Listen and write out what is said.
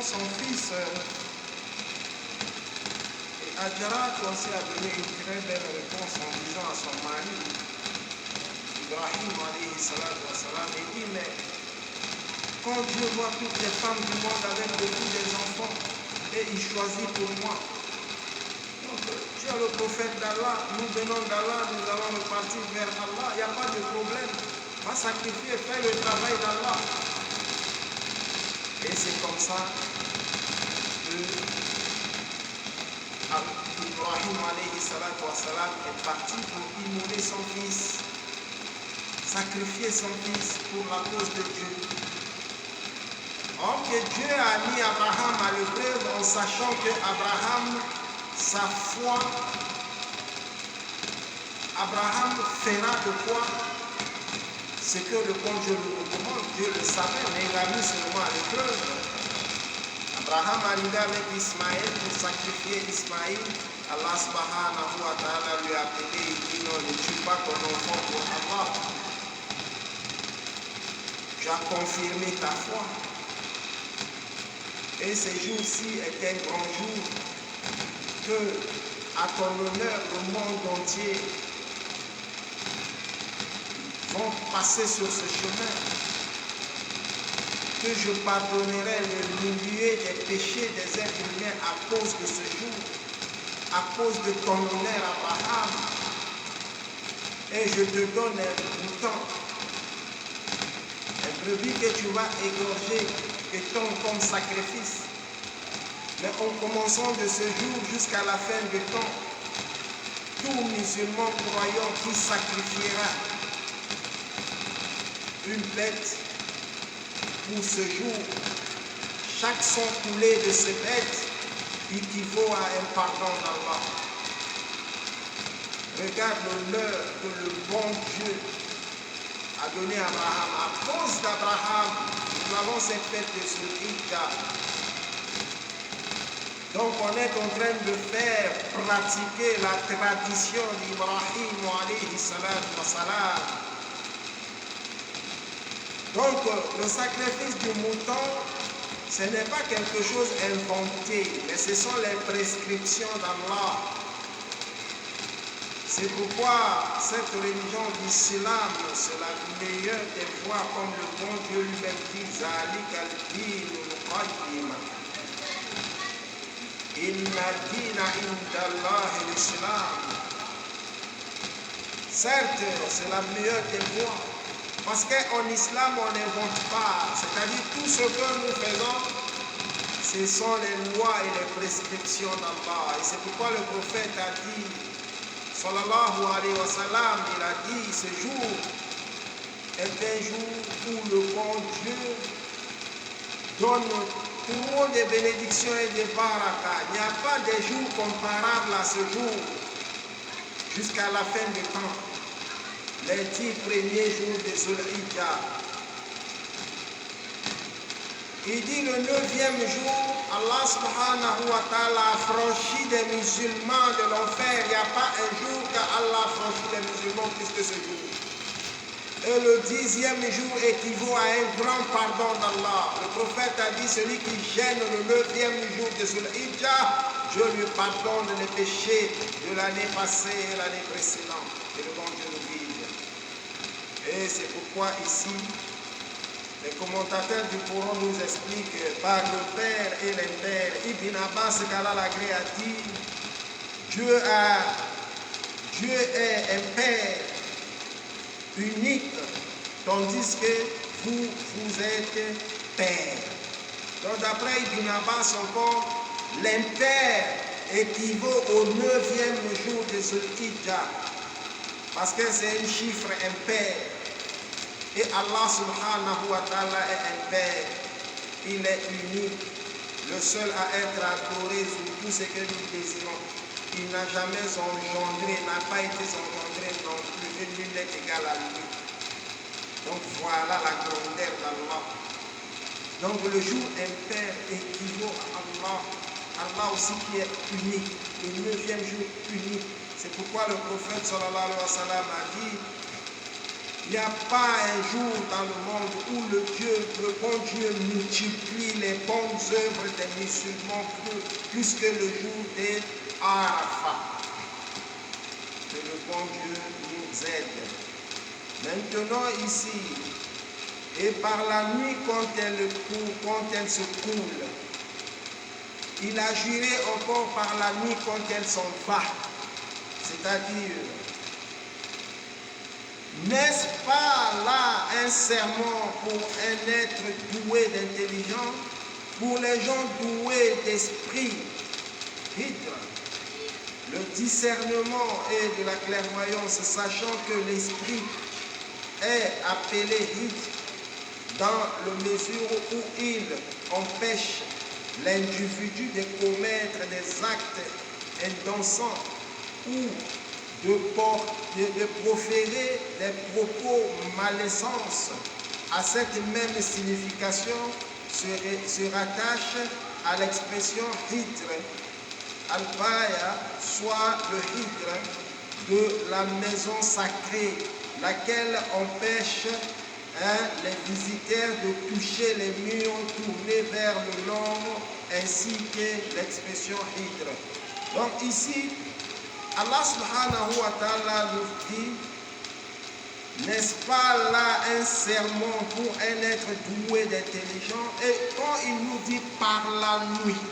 son fils Hajara aussi a donné une très belle réponse en disant à son mari, Ibrahim alayhi salatu wa salam, il dit, mais quand Dieu voit toutes les femmes du monde avec beaucoup d'enfants, et il choisit pour moi. Donc, tu es le prophète d'Allah, nous venons d'Allah, nous allons repartir vers Allah, il n'y a pas de problème. Va sacrifier, fais le travail d'Allah. Et c'est comme ça que Ibrahim alayhi salatu wa salam est parti pour immoler son fils, sacrifier son fils pour la cause de Dieu. Or que Dieu a mis Abraham à l'épreuve en sachant que Abraham, sa foi, Abraham fera de quoi ce que le bon Dieu lui recommande. Dieu le savait, mais il a mis seulement à l'épreuve. Abraham arrivait avec Ismaël pour sacrifier Ismaël. Allah subhanahu wa ta'ala lui a appelé et dit non, ne tue pas ton enfant pour Allah. Tu as confirmé ta foi. Et ce jour-ci est un grand jour que, à ton honneur, le monde entier vont passer sur ce chemin. Que je pardonnerai le millier des péchés des êtres humains à cause de ce jour, à cause de ton honneur, Abraham. Et je te donne un bouton, un brebis que tu vas égorger, étant comme sacrifice. Mais en commençant de ce jour jusqu'à la fin du temps, tout musulman croyant qui sacrifiera une bête pour ce jour, chaque sang coulé de cette bête équivaut à un pardon d'Allah. Regarde l'honneur que le bon Dieu a donné à Abraham. À cause d'Abraham, nous avons cette fête de Zulhijja. Donc on est en train de faire pratiquer la tradition d'Ibrahim alayhi salatu wa salam. Donc, le sacrifice du mouton, ce n'est pas quelque chose inventé, mais ce sont les prescriptions d'Allah. C'est pourquoi cette religion d'islam, c'est la meilleure des voies, comme le bon Dieu lui-même dit, Zalik al-Din al-Qayyim. Inna dina indallah l'islam. Certes, c'est la meilleure des voies. Parce qu'en islam, on n'invente pas. C'est-à-dire, tout ce que nous faisons, ce sont les lois et les prescriptions d'Allah. Et c'est pourquoi le prophète a dit, sallallahu alayhi wa sallam, il a dit, ce jour est un jour où le bon Dieu donne trop de bénédictions et de barakas. Il n'y a pas de jour comparable à ce jour jusqu'à la fin du temps. Les 10 premiers jours de Zulhijja. Il dit le 9e jour, Allah subhanahu wa ta'ala a franchi des musulmans de l'enfer. Il n'y a pas un jour qu'Allah a franchi des musulmans plus que ce jour. Et le 10e jour équivaut à un grand pardon d'Allah. Le prophète a dit, celui qui gêne le 9e jour de Zulhijja, Dieu lui pardonne les péchés de l'année passée et l'année précédente. Et le bon Dieu nous guide. Et c'est pourquoi ici, les commentateurs du Coran nous expliquent par le Père et les Pères. Ibn Abbas, qu'Allah l'agré, a dit, Dieu est un Père unique, tandis que vous êtes Père. Donc d'après Ibn Abbas encore, l'impair équivaut au 9e jour de Zulhijja, parce que c'est un chiffre impair. Et Allah subhanahu wa ta'ala est un Père. Il est unique, le seul à être adoré sur tout ce que nous désirons. Il n'a jamais engendré, n'a pas été engendré non plus, et nul n'est égal à lui. Donc voilà la grandeur d'Allah. Donc le jour impair équivaut à Allah. Allah aussi qui est unique, le 9e jour unique. C'est pourquoi le prophète sallallahu alayhi wa sallam a dit, Il n'y a pas un jour dans le monde où le bon Dieu multiplie les bonnes œuvres des musulmans plus que le jour des Arafat. Que le bon Dieu nous aide. Maintenant ici, et par la nuit quand elle se coule, il agirait encore par la nuit quand elle s'en va. C'est-à-dire, n'est-ce pas là un serment pour un être doué d'intelligence, pour les gens doués d'esprit, hydre, le discernement et de la clairvoyance, sachant que l'esprit est appelé hydre dans la mesure où il empêche l'individu de commettre des actes indécents ou de proférer des propos malaisances. À cette même signification se rattache à l'expression hydre, al-baya, soit le hydre de la maison sacrée, laquelle empêche les visiteurs de toucher les murs tournés vers le nord, ainsi que l'expression hydre. Donc ici, Allah subhanahu wa ta'ala nous dit, n'est-ce pas là un serment pour un être doué d'intelligence? Et quand il nous dit par la nuit,